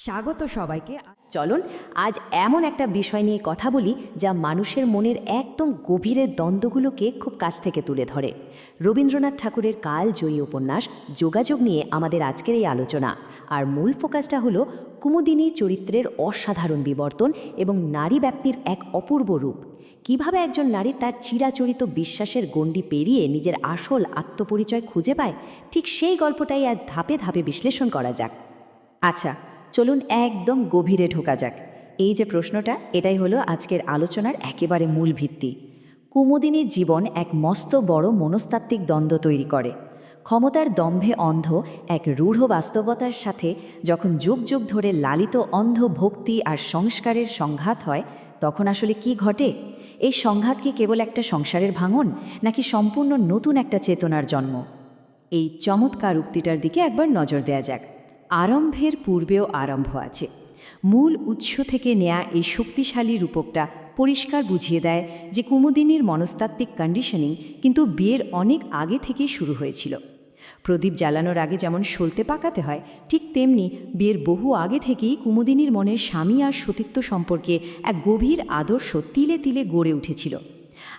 স্বাগত সবাইকে। চলুন আজ এমন একটা বিষয় নিয়ে কথা বলি যা মানুষের মনের একদম গভীরের দ্বন্দ্বগুলোকে খুব কাছ থেকে তুলে ধরে। রবীন্দ্রনাথ ঠাকুরের কালজয়ী উপন্যাস যোগাযোগ নিয়ে আমাদের আজকের এই আলোচনা। আর মূল ফোকাসটা হলো কুমুদিনী চরিত্রের অসাধারণ বিবর্তন এবং নারী ব্যাপ্তির এক অপূর্ব রূপ। কিভাবে একজন নারী তার চিরাচরিত বিশ্বাসের গণ্ডি পেরিয়ে নিজের আসল আত্মপরিচয় খুঁজে পায়, ঠিক সেই গল্পটাই আজ ধাপে ধাপে বিশ্লেষণ করা যাক। আচ্ছা, চলুন একদম গভীরে ঢোকা যাক। এই যে প্রশ্নটা, এটাই হলো আজকের আলোচনার একেবারে মূল ভিত্তি। কুমুদিনীর জীবন এক মস্ত বড় মনস্তাত্ত্বিক দ্বন্দ্ব তৈরি করে। ক্ষমতার দম্ভে অন্ধ এক রূঢ় বাস্তবতার সাথে যখন যুগ যুগ ধরে লালিত অন্ধ ভক্তি আর সংস্কারের সংঘাত হয়, তখন আসলে কি ঘটে? এই সংঘাত কি কেবল একটা সংসারের ভাঙন, নাকি সম্পূর্ণ নতুন একটা চেতনার জন্ম? এই চমৎকার উক্তিটার দিকে একবার নজর দেয়া যাক। আরম্ভের পূর্বেও আরম্ভ আছে। মূল উৎস থেকে নেয়া এই শক্তিশালী রূপকটা পরিষ্কার বুঝিয়ে দেয় যে কুমুদিনীর মনস্তাত্ত্বিক কন্ডিশনিং কিন্তু বিয়ের অনেক আগে থেকেই শুরু হয়েছিল। প্রদীপ জ্বালানোর আগে যেমন সলতে পাকাতে হয়, ঠিক তেমনি বিয়ের বহু আগে থেকেই কুমুদিনীর মনে স্বামী আর সতীত্ব সম্পর্কে এক গভীর আদর্শ তিলে তিলে গড়ে উঠেছিল।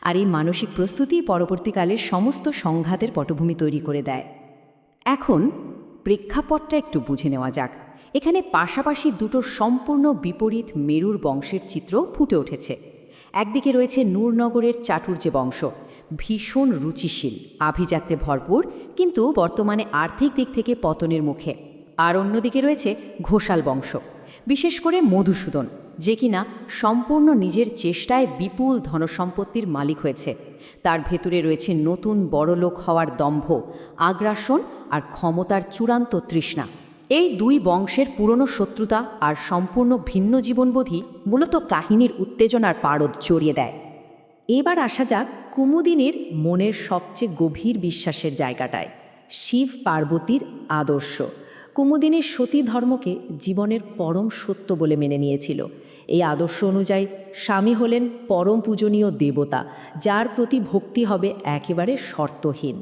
আর এই মানসিক প্রস্তুতি পরবর্তীকালের সমস্ত সংঘাতের পটভূমি তৈরি করে দেয়। এখন প্রেক্ষাপটটা একটু বুঝে নেওয়া যাক। এখানে পাশাপাশি দুটো সম্পূর্ণ বিপরীত মেরুর বংশের চিত্র ফুটে উঠেছে। একদিকে রয়েছে নূরনগরের চাটুর্যে বংশ, ভীষণ রুচিশীল, আভিজাত্যে ভরপুর, কিন্তু বর্তমানে আর্থিক দিক থেকে পতনের মুখে। আর অন্যদিকে রয়েছে ঘোষাল বংশ, বিশেষ করে মধুসূদন, যে কিনা সম্পূর্ণ নিজের চেষ্টায় বিপুল ধনসম্পত্তির মালিক হয়েছে। তার ভেতরে রয়েছে নতুন বড়লোক হওয়ার দম্ভ, আগ্রাসন আর ক্ষমতার চূড়ান্ত তৃষ্ণা। এই দুই বংশের পুরনো শত্রুতা আর সম্পূর্ণ ভিন্ন জীবনবোধই মূলত কাহিনীর উত্তেজনার পারদ জড়িয়ে দেয়। এবার আসা যাক কুমুদিনীর মনের সবচেয়ে গভীর বিশ্বাসের জায়গাটায়, শিব পার্বতীর আদর্শ। কুমুদিনীর সতী ধর্মকে জীবনের পরম সত্য বলে মেনে নিয়েছিল। এই আদর্শ অনুযায়ী স্বামী হলেন পরম পূজনীয় দেবতা, যার প্রতি ভক্তি হবে একেবারে শর্তহীন।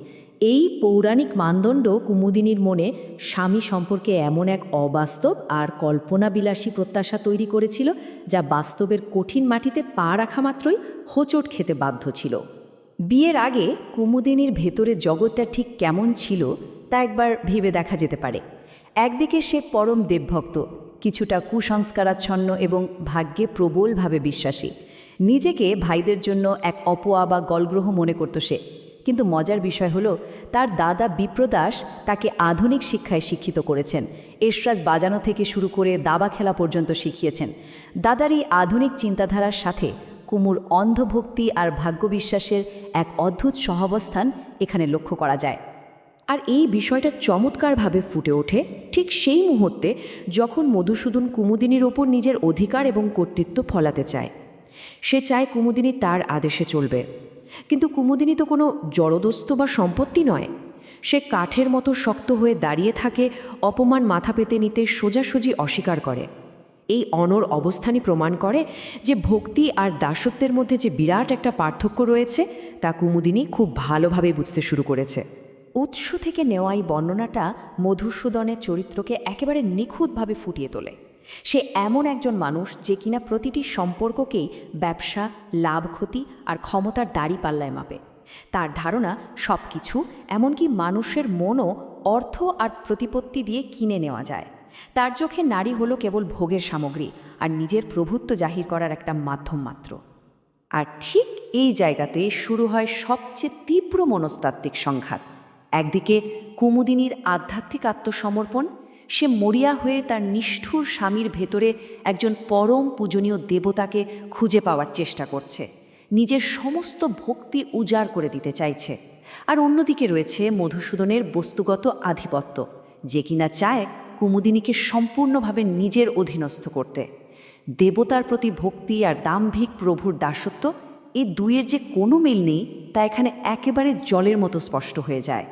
এই পৌরাণিক মানদণ্ড কুমুদিনীর মনে স্বামী সম্পর্কে এমন এক অবাস্তব আর কল্পনাবিলাসী প্রত্যাশা তৈরি করেছিল, যা বাস্তবের কঠিন মাটিতে পা রাখা মাত্রই হোঁচট খেতে বাধ্য ছিল। বিয়ের আগে কুমুদিনীর ভেতরে জগৎটা ঠিক কেমন ছিল তা একবার ভেবে দেখা যেতে পারে। একদিকে সে পরম দেবভক্ত, কিছুটা কুসংস্কারাচ্ছন্ন এবং ভাগ্যে প্রবলভাবে বিশ্বাসী। নিজেকে ভাইদের জন্য এক অপয়া বা গলগ্রহ মনে করত সে। কিন্তু মজার বিষয় হলো, তার দাদা বিপ্রদাস তাকে আধুনিক শিক্ষায় শিক্ষিত করেছেন। এসরাজ বাজানো থেকে শুরু করে দাবা খেলা পর্যন্ত শিখিয়েছেন। দাদার এই আধুনিক চিন্তাধারার সাথে কুমুর অন্ধভক্তি আর ভাগ্যবিশ্বাসের এক অদ্ভুত সহাবস্থান এখানে লক্ষ্য করা যায়। আর এই বিষয়টা চমৎকারভাবে ফুটে ওঠে ঠিক সেই মুহূর্তে যখন মধুসূদন কুমুদিনীর ওপর নিজের অধিকার এবং কর্তৃত্ব ফলাতে চায়। সে চায় কুমুদিনী তার আদেশে চলবে। কিন্তু কুমুদিনী তো কোনো জড়দস্ত বা সম্পত্তি নয়। সে কাঠের মতো শক্ত হয়ে দাঁড়িয়ে থাকে, অপমান মাথা পেতে নিতে সোজাসুজি অস্বীকার করে। এই অনড় অবস্থানই প্রমাণ করে যে ভক্তি আর দাসত্বের মধ্যে যে বিরাট একটা পার্থক্য রয়েছে, তা কুমুদিনী খুব ভালোভাবে বুঝতে শুরু করেছে। উৎস থেকে নেওয়া এই বর্ণনাটা মধুসূদনের চরিত্রকে একেবারে নিখুঁতভাবে ফুটিয়ে তোলে। সে এমন একজন মানুষ যে কিনা প্রতিটি সম্পর্ককেই ব্যবসা, লাভ ক্ষতি আর ক্ষমতার দাঁড়িপাল্লায় মাপে। তার ধারণা সব কিছু, এমনকি মানুষের মনও, অর্থ আর প্রতিপত্তি দিয়ে কিনে নেওয়া যায়। তার চোখে নারী হলো কেবল ভোগের সামগ্রী আর নিজের প্রভুত্ব জাহির করার একটা মাধ্যম মাত্র। আর ঠিক এই জায়গাতে শুরু হয় সবচেয়ে তীব্র মনস্তাত্ত্বিক সংঘাত। একদিকে কুমুদিনীর আধ্যাত্মিক আত্মসমর্পণ, সে মরিয়া হয়ে তার নিষ্ঠুর স্বামীর ভেতরে একজন পরম পূজনীয় দেবতাকে খুঁজে পাওয়ার চেষ্টা করছে, নিজের সমস্ত ভক্তি উজাড় করে দিতে চাইছে। আর অন্যদিকে রয়েছে মধুসূদনের বস্তুগত আধিপত্য, যে কিনা চায় কুমুদিনীকে সম্পূর্ণভাবে নিজের অধীনস্থ করতে। দেবতার প্রতি ভক্তি আর দাম্ভিক প্রভুর দাসত্ব, এই দুইয়ের যে কোনো মিল নেই তা এখানে একেবারে জলের মতো স্পষ্ট হয়ে যায়।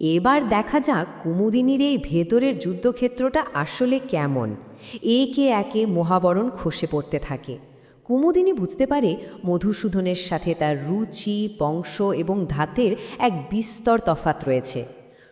এবার দেখা যাক কুমুদিনীর এই ভেতরের যুদ্ধক্ষেত্রটা আসলে কেমন। একে একে মহাবরণ খসে পড়তে থাকে। কুমুদিনী বুঝতে পারে মধুসূদনের সাথে তার রুচি, বংশ এবং ধাতের এক বিস্তর তফাৎ রয়েছে।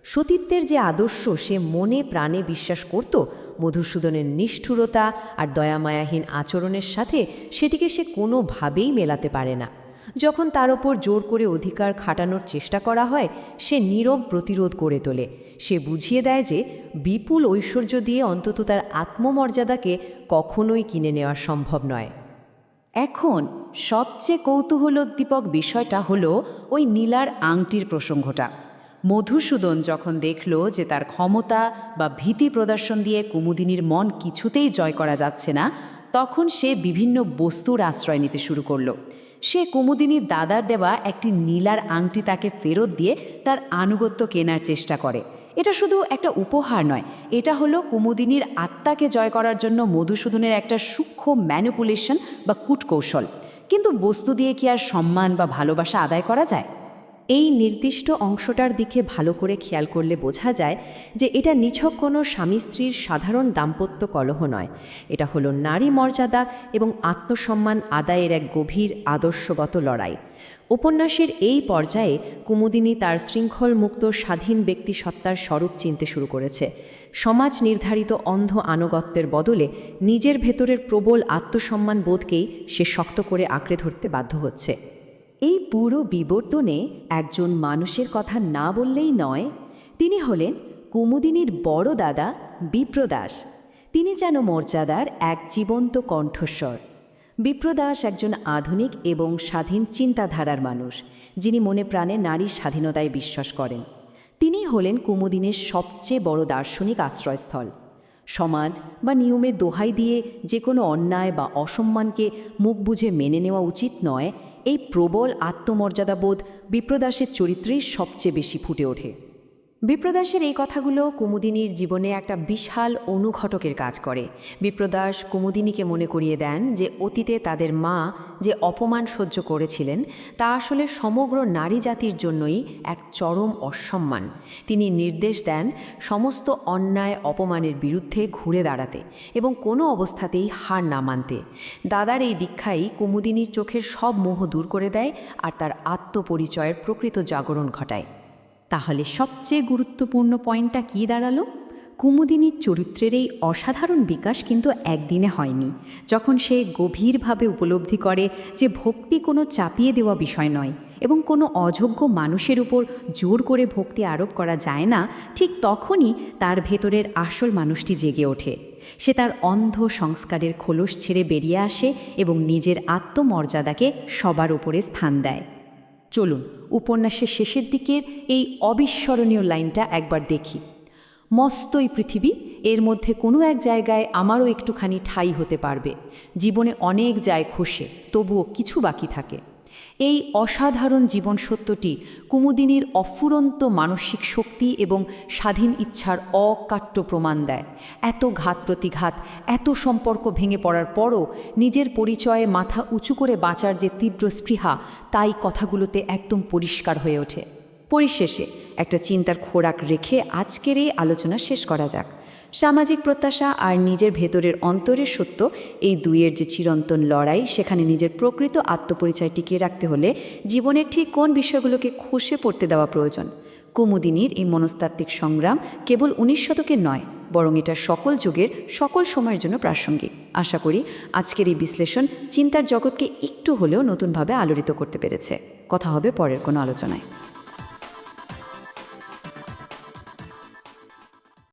সতীত্বের যে আদর্শ সে মনে প্রাণে বিশ্বাস করত, মধুসূদনের নিষ্ঠুরতা আর দয়ামায়াহীন আচরণের সাথে সেটিকে সে কোনোভাবেই মেলাতে পারে না। যখন তার ওপর জোর করে অধিকার খাটানোর চেষ্টা করা হয়, সে নীরব প্রতিরোধ করে তোলে। সে বুঝিয়ে দেয় যে বিপুল ঐশ্বর্য দিয়ে অন্তত তার আত্মমর্যাদাকে কখনোই কিনে নেওয়া সম্ভব নয়। এখন সবচেয়ে কৌতূহলোদ্দীপক বিষয়টা হলো ওই নীলার আংটির প্রসঙ্গটা। মধুসূদন যখন দেখল যে তার ক্ষমতা বা ভীতি প্রদর্শন দিয়ে কুমুদিনীর মন কিছুতেই জয় করা যাচ্ছে না, তখন সে বিভিন্ন বস্তুর আশ্রয় নিতে শুরু করলো। সে কুমুদিনীর দাদার দেওয়া একটি নীলার আংটি তাকে ফেরত দিয়ে তার আনুগত্য কেনার চেষ্টা করে। এটা শুধু একটা উপহার নয়, এটা হলো কুমুদিনীর আত্মাকে জয় করার জন্য মধুসূদনের একটা সূক্ষ্ম ম্যানিপুলেশন বা কূটকৌশল। কিন্তু বস্তু দিয়ে কি আর সম্মান বা ভালোবাসা আদায় করা যায়? এই নির্দিষ্ট অংশটার দিকে ভালো করে খেয়াল করলে বোঝা যায় যে এটা নিছক কোনো স্বামী স্ত্রীর সাধারণ দাম্পত্য কলহ নয়। এটা হলো নারী মর্যাদা এবং আত্মসম্মান আদায়ের এক গভীর আদর্শগত লড়াই। উপন্যাসের এই পর্যায়ে কুমুদিনী তার শৃঙ্খলমুক্ত স্বাধীন ব্যক্তিসত্তার স্বরূপ চিনতে শুরু করেছে। সমাজ নির্ধারিত অন্ধ আনুগত্যের বদলে নিজের ভেতরের প্রবল আত্মসম্মান বোধকেই সে শক্ত করে আঁকড়ে ধরতে বাধ্য হচ্ছে। এই পুরো বিবর্তনে একজন মানুষের কথা না বললেই নয়। তিনি হলেন কুমুদিনীর বড় দাদা বিপ্রদাস। তিনি যেন মর্যাদার এক জীবন্ত কণ্ঠস্বর। বিপ্রদাস একজন আধুনিক এবং স্বাধীন চিন্তাধারার মানুষ, যিনি মনে প্রাণে নারীর স্বাধীনতায় বিশ্বাস করেন। তিনি হলেন কুমুদিনীর সবচেয়ে বড় দার্শনিক আশ্রয়স্থল। সমাজ বা নিয়মের দোহাই দিয়ে যে কোনো অন্যায় বা অসম্মানকে মুখ বুজে মেনে নেওয়া উচিত নয়, এই প্রবল আত্মমর্যাদাবোধ বিপ্রদাসের চরিত্রেই সবচেয়ে বেশি ফুটে ওঠে। বিপ্রদাসের এই কথাগুলো কুমুদিনীর জীবনে একটা বিশাল অনুঘটকের কাজ করে। বিপ্রদাস কুমুদিনীকে মনে করিয়ে দেন যে অতীতে তাদের মা যে অপমান সহ্য করেছিলেন তা আসলে সমগ্র নারী জাতির জন্যই এক চরম অসম্মান। তিনি নির্দেশ দেন সমস্ত অন্যায় অপমানের বিরুদ্ধে ঘুরে দাঁড়াতে এবং কোনো অবস্থাতেই হার না মানতে। দাদার এই দীক্ষাই কুমুদিনীর চোখের সব মোহ দূর করে দেয় আর তার আত্মপরিচয়ের প্রকৃত জাগরণ ঘটায়। তাহলে সবচেয়ে গুরুত্বপূর্ণ পয়েন্টটা কী দাঁড়ালো? কুমুদিনীর চরিত্রের এই অসাধারণ বিকাশ কিন্তু একদিনে হয়নি। যখন সে গভীরভাবে উপলব্ধি করে যে ভক্তি কোনো চাপিয়ে দেওয়া বিষয় নয় এবং কোনো অযোগ্য মানুষের উপর জোর করে ভক্তি আরোপ করা যায় না, ঠিক তখনই তার ভেতরের আসল মানুষটি জেগে ওঠে। সে তার অন্ধ সংস্কারের খোলস ছেড়ে বেরিয়ে আসে এবং নিজের আত্মমর্যাদাকে সবার উপরে স্থান দেয়। চলুন উপন্যাসের শেষের দিকের এই অবিস্মরণীয় লাইনটা একবার দেখি। মস্ত এই পৃথিবী, এর মধ্যে কোনো এক জায়গায় আমারও একটুখানি ঠাঁই হতে পারবে। জীবনে অনেক যায় খসে, তবুও কিছু বাকি থাকে। এই অসাধারণ জীবন সত্যটি কুমুদিনীর অফুরন্ত মানসিক শক্তি এবং স্বাধীন ইচ্ছার অকাট্য প্রমাণ দেয়। এত ঘাত প্রতিঘাত, এত সম্পর্ক ভেঙে পড়ার পরও নিজের পরিচয়ে মাথা উঁচু করে বাঁচার যে তীব্র স্পৃহা, তাই কথাগুলোতে একদম পরিষ্কার হয়ে ওঠে। পরিশেষে একটা চিন্তার খোরাক রেখে আজকের এই আলোচনা শেষ করা যাক। সামাজিক প্রত্যাশা আর নিজের ভেতরের অন্তরের সত্য, এই দুইয়ের যে চিরন্তন লড়াই, সেখানে নিজের প্রকৃত আত্মপরিচয় টিকিয়ে রাখতে হলে জীবনের ঠিক কোন বিষয়গুলোকে খসে পড়তে দেওয়া প্রয়োজন। কুমুদিনীর এই মনস্তাত্ত্বিক সংগ্রাম কেবল 19 শতকের নয়, বরং এটা সকল যুগের সকল সময়ের জন্য প্রাসঙ্গিক। আশা করি আজকের এই বিশ্লেষণ চিন্তার জগৎকে একটু হলেও নতুনভাবে আলোড়িত করতে পেরেছে। কথা হবে পরের কোনো আলোচনায়।